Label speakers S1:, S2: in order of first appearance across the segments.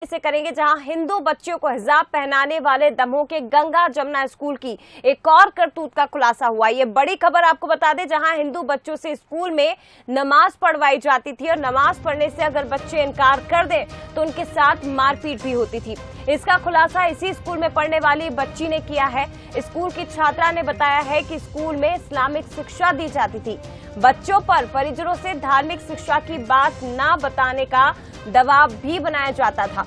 S1: से करेंगे, जहां हिंदू बच्चियों को हिजाब पहनाने वाले दमोह के गंगा जमुना स्कूल की एक और करतूत का खुलासा हुआ। ये बड़ी खबर आपको बता दें, जहां हिंदू बच्चों से स्कूल में नमाज पढ़वाई जाती थी और नमाज पढ़ने से अगर बच्चे इनकार कर दें तो उनके साथ मारपीट भी होती थी। इसका खुलासा इसी स्कूल में पढ़ने वाली बच्ची ने किया है। स्कूल की छात्रा ने बताया है कि स्कूल में इस्लामिक शिक्षा दी जाती थी। बच्चों पर परिजनों से धार्मिक शिक्षा की बात न बताने का दबाव भी बनाया जाता था।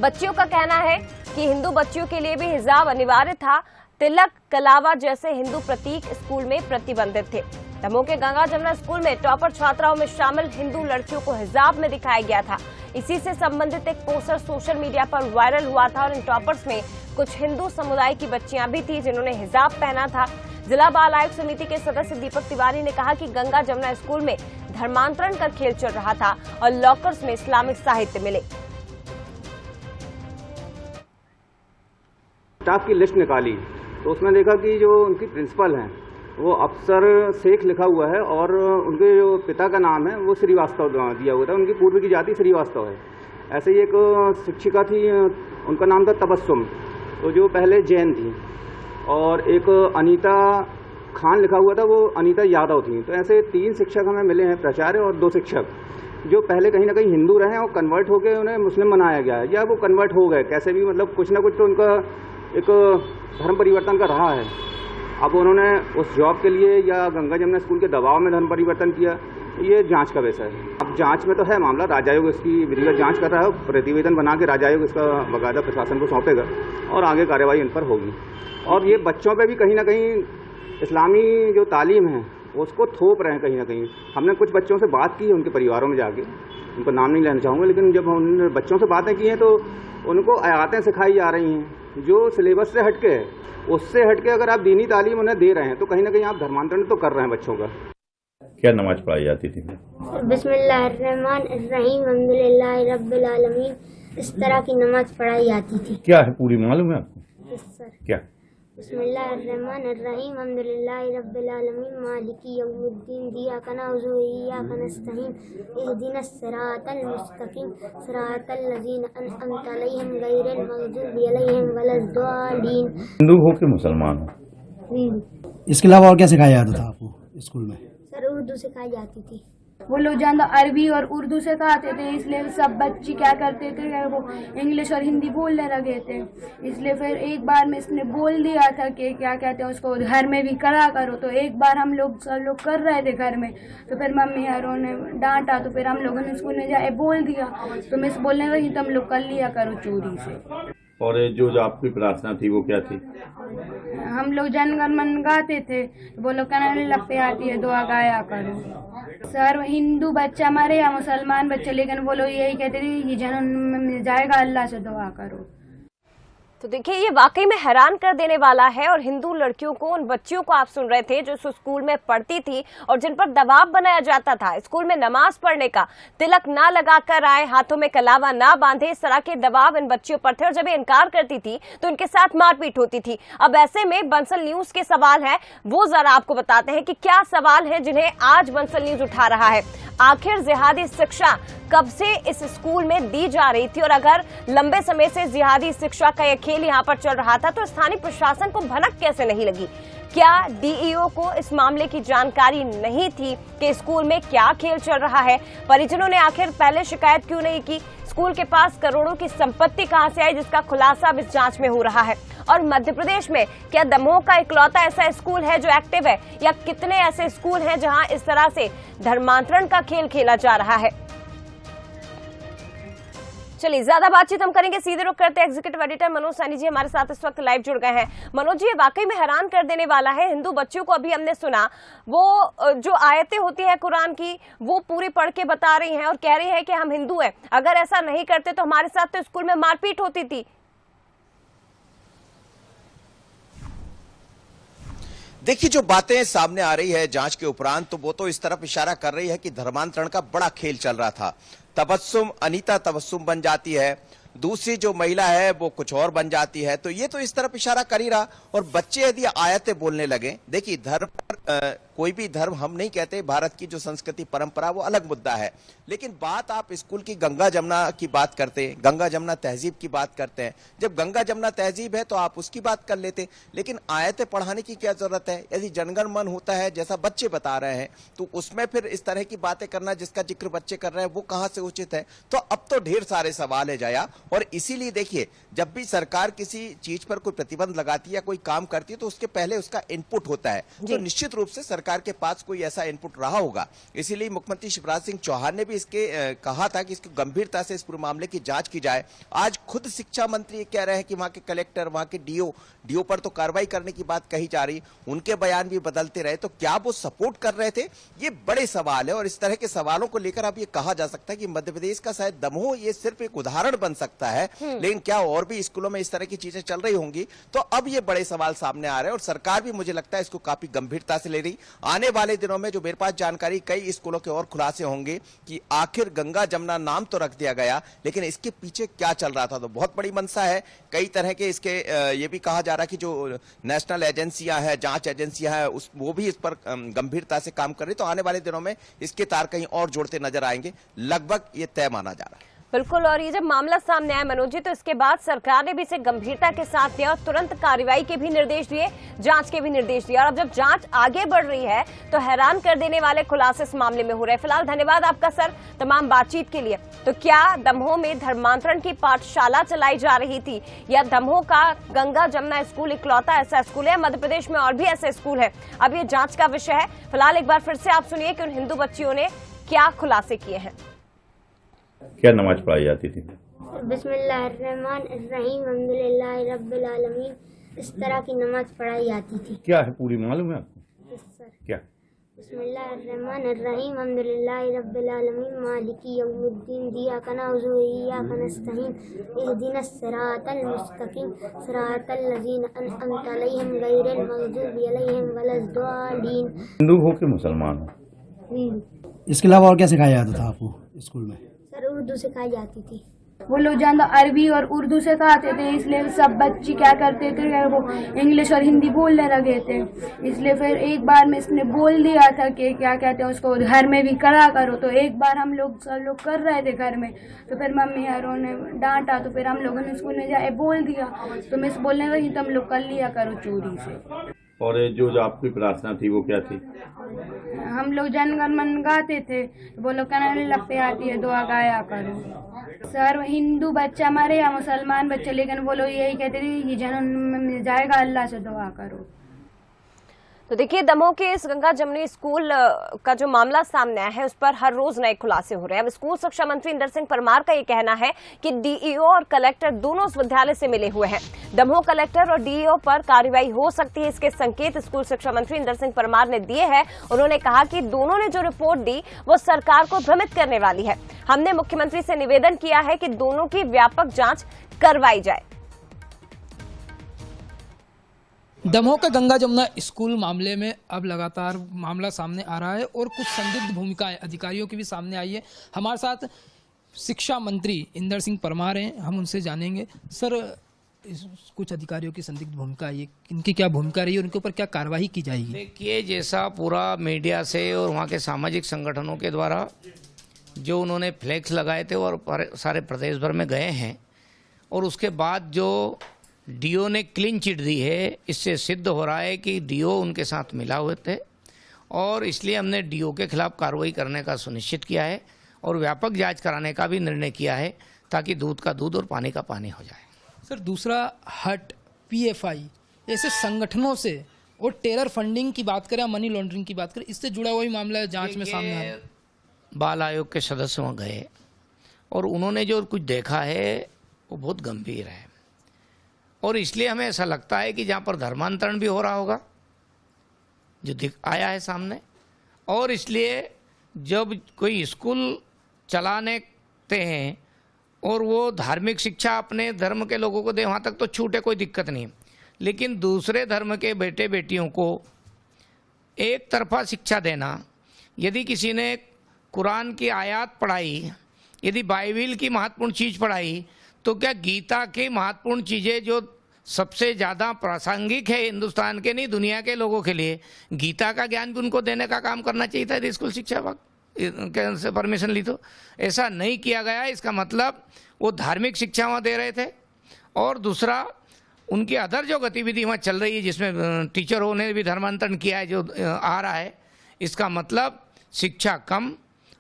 S1: बच्चियों का कहना है कि हिंदू बच्चियों के लिए भी हिजाब अनिवार्य था। तिलक, कलावा जैसे हिंदू प्रतीक स्कूल में प्रतिबंधित थे। दमोह के गंगा जमुना स्कूल में टॉपर छात्राओं में शामिल हिंदू लड़कियों को हिजाब में दिखाया गया था। इसी से संबंधित एक पोस्टर सोशल मीडिया पर वायरल हुआ था और इन टॉपर्स में कुछ हिंदू समुदाय की बच्चियां भी थी जिन्होंने हिजाब पहना था। जिला बाल आयोग समिति के सदस्य दीपक तिवारी ने कहा कि गंगा जमुना स्कूल में धर्मांतरण का खेल चल रहा था और लॉकर्स में इस्लामिक साहित्य मिले।
S2: स्टाफ की लिस्ट निकाली तो उसमें देखा कि जो उनकी प्रिंसिपल हैं वो अफसर शेख लिखा हुआ है और उनके जो पिता का नाम है वो श्रीवास्तव दिया हुआ था। उनकी पूर्व की जाति श्रीवास्तव है। ऐसे ही एक शिक्षिका थी, उनका नाम था तबस्सुम, तो जो पहले जैन थी, और एक अनीता खान लिखा हुआ था, वो अनीता यादव थी। तो ऐसे 3 शिक्षक हमें मिले हैं, प्राचार्य और 2 शिक्षक, जो पहले कहीं ना कहीं हिंदू रहे और कन्वर्ट होकर उन्हें मुस्लिम बनाया गया है, या वो कन्वर्ट हो गए कैसे भी, मतलब कुछ ना कुछ तो उनका एक धर्म परिवर्तन का रहा है। अब उन्होंने उस जॉब के लिए या गंगा जमुना स्कूल के दबाव में धर्म परिवर्तन किया, ये जांच का विषय है। अब जांच में तो है मामला, राज्य आयोग इसकी विधिवत जांच कर रहा है। प्रतिवेदन बना के राज्य आयोग इसका बाकायदा प्रशासन को सौंपेगा और आगे कार्रवाई इन पर होगी। और ये बच्चों पे भी कहीं ना कहीं इस्लामी जो तालीम है उसको थोप रहे हैं कहीं ना कहीं। हमने कुछ बच्चों से बात की है उनके परिवारों में जाके, उनको नाम नहीं लेना चाहूँगा, लेकिन जब उन्होंने बच्चों से बातें की हैं तो उनको आयातें सिखाई जा रही हैं जो सिलेबस से हटके है। उससे हटके अगर आप दीनी तालीम उन्हें दे रहे हैं तो कहीं ना कहीं आप धर्मांतरण तो कर रहे हैं बच्चों का।
S3: क्या नमाज पढ़ाई जाती थी?
S4: बिस्मिल्लाहिर्रहमानिर्रहीम अल्हम्दुलिल्लाहि रब्बिल आलमीन, इस तरह की नमाज पढ़ाई जाती थी।
S3: क्या है पूरी मालूम है आपको?
S4: सर।
S3: क्या?
S4: बिस्मिल्लाहिर्रहमानिर्रहीम अल्हम्दुलिल्लाहि रब्बिल आलमीन मालिकी यौमिद्दीन इय्याका नअबुदु व इय्याका नस्तईन इहदिनस सिरातल मुस्तकीम सिरातल लज़ीना अनअमता अलैहिम गैरिल मग़दूबि अलैहिम वलद्दालीन।
S3: हिंदू हो कि मुसलमान हो?
S5: इसके अलावा और क्या सिखाया जाता था आपको स्कूल में?
S4: सर, उर्दू सिखाई जाती थी।
S6: वो लोग ज्यादा अरबी और उर्दू सिखाते थे, इसलिए सब बच्चे क्या करते थे, वो इंग्लिश और हिंदी बोलने लगे थे। इसलिए फिर एक बार में इसने बोल दिया था कि क्या कहते हैं उसको, घर में भी करा करो। तो एक बार हम लोग सब लोग कर रहे थे घर में, तो फिर मम्मी यारों ने डांटा, तो फिर हम लोगों ने स्कूल में जाए बोल दिया, तो मिस बोलने लगी तुम लोग कर लिया करो चोरी से।
S3: और जो आपकी प्रार्थना थी वो क्या थी?
S6: हम लोग जनगण मन गाते थे, वो लोग कहने लगते आती है दुआ गाया करो। सर, हिंदू बच्चा मरे या मुसलमान बच्चे, लेकिन वो लोग यही कहते थे कि जन्म मिल जाएगा, अल्लाह से दुआ करो।
S1: तो देखिए, ये वाकई में हैरान कर देने वाला है। और हिंदू लड़कियों को, उन बच्चियों को आप सुन रहे थे जो स्कूल में पढ़ती थी और जिन पर दबाव बनाया जाता था स्कूल में नमाज पढ़ने का, तिलक ना लगाकर आए, हाथों में कलावा ना बांधे, इस तरह के दबाव इन बच्चियों पर थे। और जब ये इनकार करती थी तो इनके साथ मारपीट होती थी। अब ऐसे में बंसल न्यूज के सवाल है, वो जरा आपको बताते हैं कि क्या सवाल है जिन्हें आज बंसल न्यूज उठा रहा है। आखिर जिहादी शिक्षा कब से इस स्कूल में दी जा रही थी, और अगर लंबे समय से जिहादी शिक्षा का यह खेल यहाँ पर चल रहा था तो स्थानीय प्रशासन को भनक कैसे नहीं लगी? क्या डीईओ को इस मामले की जानकारी नहीं थी कि स्कूल में क्या खेल चल रहा है? परिजनों ने आखिर पहले शिकायत क्यों नहीं की? स्कूल के पास करोड़ों की संपत्ति कहां से आई, जिसका खुलासा अब इस जांच में हो रहा है? और मध्य प्रदेश में क्या दमोह का इकलौता ऐसा स्कूल है जो एक्टिव है, या कितने ऐसे स्कूल हैं जहां इस तरह से धर्मांतरण का खेल खेला जा रहा है? चलिए, ज्यादा बातचीत हम करेंगे, सीधे रुख करते हैं एग्जीक्यूटिव एडिटर मनोज सैनी जी हमारे साथ इस वक्त लाइव जुड़ गए हैं। मनोज जी, ये वाकई में हैरान कर देने वाला है। हिंदू बच्चों को अभी हमने सुना, वो जो आयतें होती है कुरान की वो पूरी पढ़ के बता रही हैं और कह रही है कि हम हिंदू हैं, अगर ऐसा नहीं करते तो हमारे साथ तो स्कूल में मारपीट होती थी।
S7: देखिए, जो बातें सामने आ रही है जांच के उपरांत, तो वो तो इस तरफ इशारा कर रही है कि धर्मांतरण का बड़ा खेल चल रहा था। तबस्सुम, अनीता तबस्सुम बन जाती है, दूसरी जो महिला है वो कुछ और बन जाती है, तो ये तो इस तरफ इशारा कर ही रहा। और बच्चे यदि आयतें बोलने लगे, देखिए धर्म पर कोई भी धर्म हम नहीं कहते, भारत की जो संस्कृति परंपरा वो अलग मुद्दा है, लेकिन बात आप स्कूल की गंगा जमुना की बात करते हैं, गंगा जमुना तहजीब की बात करते हैं। जब गंगा जमुना तहजीब है तो आप उसकी बात कर लेते, लेकिन आयतें पढ़ाने की क्या जरूरत है? यदि जनगण मन होता है जैसा बच्चे बता रहे हैं तो उसमें फिर इस तरह की बातें करना जिसका जिक्र बच्चे कर रहे हैं वो कहां से उचित है? तो अब तो ढेर सारे सवाल है जाया, और इसीलिए देखिए जब भी सरकार किसी चीज पर कोई प्रतिबंध लगाती है या कोई काम करती है तो उसके पहले उसका इनपुट होता है, तो निश्चित रूप से सरकार के पास कोई ऐसा इनपुट रहा होगा। इसीलिए मुख्यमंत्री शिवराज सिंह चौहान ने भी इसके कहा था कि इसकी गंभीरता से इस पूरे मामले की जांच की जाए। आज खुद शिक्षा मंत्री कह रहे हैं कि वहां के कलेक्टर, वहां के डीओ पर तो कार्रवाई करने की बात कही जा रही, उनके बयान भी बदलते रहे, तो क्या वो सपोर्ट कर रहे थे? ये बड़े सवाल है, और इस तरह के सवालों को लेकर अब ये कहा जा सकता है कि मध्य प्रदेश का शायद दमोह ये सिर्फ एक उदाहरण बन सकता है, लेकिन क्या और भी स्कूलों में इस तरह की चीजें चल रही होंगी? तो अब ये बड़े सवाल सामने आ रहे हैं और सरकार भी मुझे लगता है इसको काफी गंभीरता से ले रही। आने वाले दिनों में जो मेरे पास जानकारी, कई स्कूलों के और खुलासे होंगे कि आखिर गंगा जमुना नाम तो रख दिया गया लेकिन इसके पीछे क्या चल रहा था। तो बहुत बड़ी मंशा है, कई तरह के इसके ये भी कहा जा रहा है कि जो नेशनल एजेंसियां हैं, जांच एजेंसियां हैं, वो भी इस पर गंभीरता से काम कर रही। तो आने वाले दिनों में इसके तार कहीं और जोड़ते नजर आएंगे, लगभग ये तय माना जा रहा है।
S1: बिल्कुल, और ये जब मामला सामने आया मनोज जी, तो इसके बाद सरकार ने भी इसे गंभीरता के साथ लिया और तुरंत कार्रवाई के भी निर्देश दिए, जांच के भी निर्देश दिए। और अब जब जांच आगे बढ़ रही है तो हैरान कर देने वाले खुलासे इस मामले में हो रहे हैं। फिलहाल धन्यवाद आपका सर तमाम बातचीत के लिए। तो क्या दमोह में धर्मांतरण की पाठशाला चलाई जा रही थी, या दमोह का गंगा जमुना स्कूल इकलौता ऐसा स्कूल है? मध्य प्रदेश में और भी ऐसे स्कूल है, अब ये जांच का विषय है। फिलहाल एक बार फिर से आप सुनिए कि उन हिंदू बच्चियों ने क्या खुलासे किए हैं।
S3: क्या नमाज पढ़ाई जाती थी?
S4: बिस्मिल्लाहिर्रहमानिर्रहीम अल्हम्दुलिल्लाह रब्बिल आलमीन, इस तरह की नमाज पढ़ाई जाती थी।
S3: क्या है पूरी मालूम है आपको?
S4: सर,
S3: क्या?
S4: बिस्मिल्लाहिर्रहमानिर्रहीम अल्हम्दुलिल्लाह रब्बिल आलमीन मालिकी यौमिद्दीन इय्याका नअबुदु व इय्याका नस्तईन इहदिनस सिरातल मुस्तकीम सिरातल लज़ीना अनअमता अलैहिम गैरिल मग़दूबि अलैहिम वलद्दालीन।
S3: हिंदू हो कि मुसलमान हो?
S5: इसके अलावा और क्या सिखाया जाता था आपको स्कूल में?
S4: सर, उर्दू सिखाई जाती थी।
S6: वो लोग ज्यादा अरबी और उर्दू सिखाते थे, इसलिए सब बच्चे क्या करते थे वो इंग्लिश और हिंदी बोलने लगे थे। इसलिए फिर एक बार में इसने बोल दिया था कि क्या कहते हैं उसको घर में भी करा करो। तो एक बार हम लोग सब लोग कर रहे थे घर में, तो फिर मम्मी यारों ने डांटा, तो फिर हम लोगों ने स्कूल में जाए बोल दिया, तो मिस बोलने लगी तुम लोग कर लिया करो चोरी से।
S3: और जो आपकी प्रार्थना थी वो क्या थी?
S6: हम लोग जनगण मन गाते थे, वो लोग कहने लगते आती है दुआ गाया करो। सर, हिंदू बच्चा मरे या मुसलमान बच्चे, लेकिन वो लोग यही कहते थे कि जन्म मिल जाएगा, अल्लाह से दुआ करो।
S1: तो देखिए, दमोह के इस गंगा जमुनी स्कूल का जो मामला सामने आया है उस पर हर रोज नए खुलासे हो रहे हैं। अब स्कूल शिक्षा मंत्री इंदर सिंह परमार का ये कहना है कि डीईओ और कलेक्टर दोनों उस विद्यालय से मिले हुए हैं। दमोह कलेक्टर और डीईओ पर कार्रवाई हो सकती है, इसके संकेत स्कूल शिक्षा मंत्री इंदर सिंह परमार ने दिए हैं। उन्होंने कहा कि दोनों ने जो रिपोर्ट दी वो सरकार को भ्रमित करने वाली है। हमने मुख्यमंत्री से निवेदन किया है कि दोनों की व्यापक जांच करवाई जाए।
S8: दमोह के गंगा जमुना स्कूल मामले में अब लगातार मामला सामने आ रहा है और कुछ संदिग्ध भूमिकाएं अधिकारियों की भी सामने आई है। हमारे साथ शिक्षा मंत्री इंदर सिंह परमार हैं, हम उनसे जानेंगे। सर, कुछ अधिकारियों की संदिग्ध भूमिका है, इनकी क्या भूमिका रही है और उनके ऊपर क्या कार्रवाई की जाएगी?
S9: देखिए, जैसा पूरा मीडिया से और वहाँ के सामाजिक संगठनों के द्वारा जो उन्होंने फ्लैक्स लगाए थे और सारे प्रदेश भर में गए हैं, और उसके बाद जो डीओ ने क्लीन चिट दी है, इससे सिद्ध हो रहा है कि डीओ उनके साथ मिला हुए थे, और इसलिए हमने डीओ के खिलाफ कार्रवाई करने का सुनिश्चित किया है और व्यापक जांच कराने का भी निर्णय किया है ताकि दूध का दूध और पानी का पानी हो जाए।
S8: सर, दूसरा हट, पीएफआई ऐसे संगठनों से और टेरर फंडिंग की बात करें, मनी लॉन्ड्रिंग की बात करें, इससे जुड़ा हुआ ही मामला जांच में सामने आया।
S9: बाल आयोग के सदस्य वहाँ गए और उन्होंने जो कुछ देखा है वो बहुत गंभीर है, और इसलिए हमें ऐसा लगता है कि जहाँ पर धर्मांतरण भी हो रहा होगा जो आया है सामने, और इसलिए जब कोई स्कूल चलाने हैं और वो धार्मिक शिक्षा अपने धर्म के लोगों को दे, वहाँ तक तो छूट है, कोई दिक्कत नहीं, लेकिन दूसरे धर्म के बेटे बेटियों को एक तरफा शिक्षा देना, यदि किसी ने कुरान की आयत पढ़ाई, यदि बाइबिल की महत्वपूर्ण चीज़ पढ़ाई, तो क्या गीता की महत्वपूर्ण चीज़ें जो सबसे ज़्यादा प्रासंगिक है हिंदुस्तान के नहीं दुनिया के लोगों के लिए, गीता का ज्ञान भी उनको देने का काम करना चाहिए था यदि स्कूल शिक्षा विभाग से परमिशन ली तो। ऐसा नहीं किया गया। इसका मतलब वो धार्मिक शिक्षा वहाँ दे रहे थे, और दूसरा उनकी अदर जो गतिविधि वहाँ चल रही है जिसमें टीचरों ने भी धर्मांतरण किया है जो आ रहा है, इसका मतलब शिक्षा कम,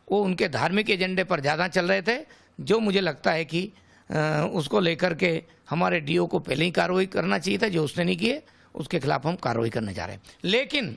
S9: वो उनके धार्मिक एजेंडे पर ज़्यादा चल रहे थे, जो मुझे लगता है कि उसको लेकर के हमारे डीओ को पहले ही कार्रवाई करना चाहिए था। जो उसने नहीं किए उसके खिलाफ हम कार्रवाई करने जा रहे हैं। लेकिन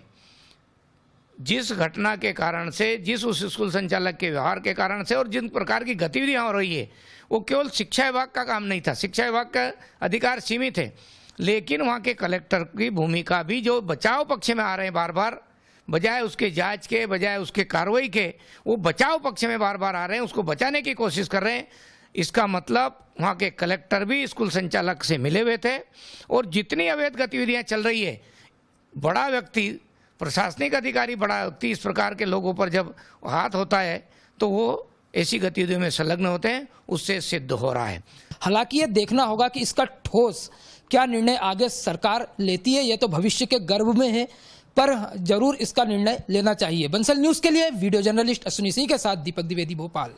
S9: जिस घटना के कारण से, जिस उस स्कूल संचालक के व्यवहार के कारण से और जिन प्रकार की गतिविधियाँ हो रही है, वो केवल शिक्षा विभाग का काम नहीं था। शिक्षा विभाग का अधिकार सीमित है, लेकिन वहाँ के कलेक्टर की भूमिका भी जो बचाव पक्ष में आ रहे हैं बार बार, बजाय उसके जांच के, बजाय उसके कार्रवाई के, वो बचाव पक्ष में बार बार आ रहे हैं, उसको बचाने की कोशिश कर रहे हैं। इसका मतलब वहाँ के कलेक्टर भी स्कूल संचालक से मिले हुए थे, और जितनी अवैध गतिविधियाँ चल रही है, बड़ा व्यक्ति, प्रशासनिक अधिकारी, बड़ा व्यक्ति इस प्रकार के लोगों पर जब हाथ होता है तो वो ऐसी गतिविधियों में संलग्न होते हैं, उससे सिद्ध हो रहा है।
S8: हालांकि ये देखना होगा कि इसका ठोस क्या निर्णय आगे सरकार लेती है, ये तो भविष्य के गर्भ में है, पर जरूर इसका निर्णय लेना चाहिए। बंसल न्यूज के लिए वीडियो जर्नलिस्ट अश्विनी सिंह के साथ दीपक द्विवेदी, भोपाल।